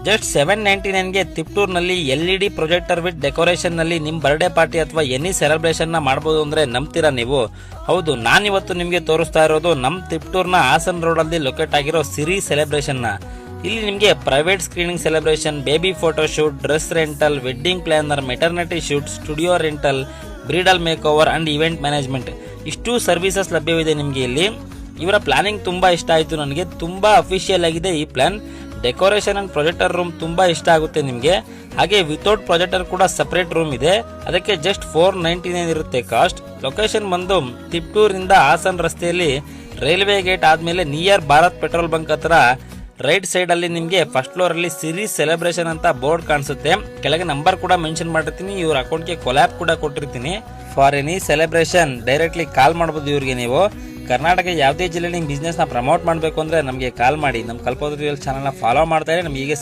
Just 799ಗೆ ತಿಪ್ಟೂರ್ನಲ್ಲಿ LED projector with decoration ನಲ್ಲಿ ನಿಮ್ ಬರ್ಡೇ ಪಾರ್ಟಿ ಅಥವಾ ಎನಿ ಸೆಲೆಬ್ರೇಷನ್ ನ ಮಾಡಬಹುದು ಅಂದ್ರೆ ನಂಬ್ತೀರಾ ನೀವು? ಹೌದು, ನಾನಿವತ್ತು ನಿಮ್ಗೆ ತೋರಿಸ್ತಾ ಇರೋದು ನಮ್ ತಿಪ್ಟೂರ್ನ ಹಾಸನ್ ರೋಡ್ ಅಲ್ಲಿ ಲೊಕೇಟ್ ಆಗಿರೋ ಸಿರಿ ಸೆಲೆಬ್ರೇಷನ್ ನ. ಇಲ್ಲಿ ನಿಮ್ಗೆ private screening celebration, baby photo shoot, dress rental, wedding planner, maternity shoot, studio rental, bridal makeover and event management ಇಷ್ಟು ಸರ್ವಿಸಸ್ ಲಭ್ಯವಿದೆ ನಿಮ್ಗೆ ಇಲ್ಲಿ. ಇವರ ಪ್ಲಾನಿಂಗ್ ತುಂಬಾ ಇಷ್ಟ ಆಯ್ತು ನನಗೆ, ತುಂಬಾ ಅಫಿಷಿಯಲ್ ಆಗಿದೆ ಈ plan. Decoration and projector room ತುಂಬಾ ಇಷ್ಟ ಆಗುತ್ತೆ ನಿಮ್ಗೆ. ಹಾಗೆ ವಿತೌಟ್ ಪ್ರೊಜೆಕ್ಟರ್ ಕೂಡ ಸಪರೇಟ್ ರೂಮ್ ಇದೆ, ಅದಕ್ಕೆ ಜಸ್ಟ್ 499 ಇರುತ್ತೆ ಕಾಸ್ಟ್. ಲೊಕೇಶನ್ ಬಂದು ತಿಪ್ಟೂರಿಂದ ಹಾಸನ್ ರಸ್ತೆಯಲ್ಲಿ ರೈಲ್ವೆ ಗೇಟ್ ಆದ್ಮೇಲೆ ನಿಯರ್ ಭಾರತ್ ಪೆಟ್ರೋಲ್ ಬಂಕ್ ಹತ್ರ ರೈಟ್ ಸೈಡ್ ಅಲ್ಲಿ ನಿಮ್ಗೆ ಫಸ್ಟ್ ಫ್ಲೋರ್ ಅಲ್ಲಿ ಸಿರೀಸ್ ಸೆಲೆಬ್ರೇಷನ್ ಅಂತ ಬೋರ್ಡ್ ಕಾಣಿಸುತ್ತೆ. ಕೆಳಗೆ ನಂಬರ್ ಕೂಡ ಮೆನ್ಷನ್ ಮಾಡಿರ್ತೀನಿ, ಇವ್ರ ಅಕೌಂಟ್ಗೆ ಕೊಲ್ಯಾಪ್ ಕೂಡ ಕೊಟ್ಟಿರ್ತೀನಿ. ಫಾರ್ ಎನಿ ಸೆಲೆಬ್ರೇಷನ್ ಡೈರೆಕ್ಟ್ಲಿ ಕಾಲ್ ಮಾಡಬಹುದು ಇವ್ರಿಗೆ ನೀವು. ಕರ್ನಾಟಕ ಯಾವುದೇ ಜಿಲ್ಲೆಯಲ್ಲಿ ಬಿಸ್ನೆಸ್ ನ ಪ್ರಮೋಟ್ ಮಾಡಬೇಕು ಅಂದ್ರೆ ನಮಗೆ ಕಾಲ್ ಮಾಡಿ. ನಮ್ಮ ಕಲ್ಪತರು ಚಾನಲ್ ನ ಫಾಲೋ ಮಾಡ್ತಾ ಇದ್ರೆ ನಮಗೆ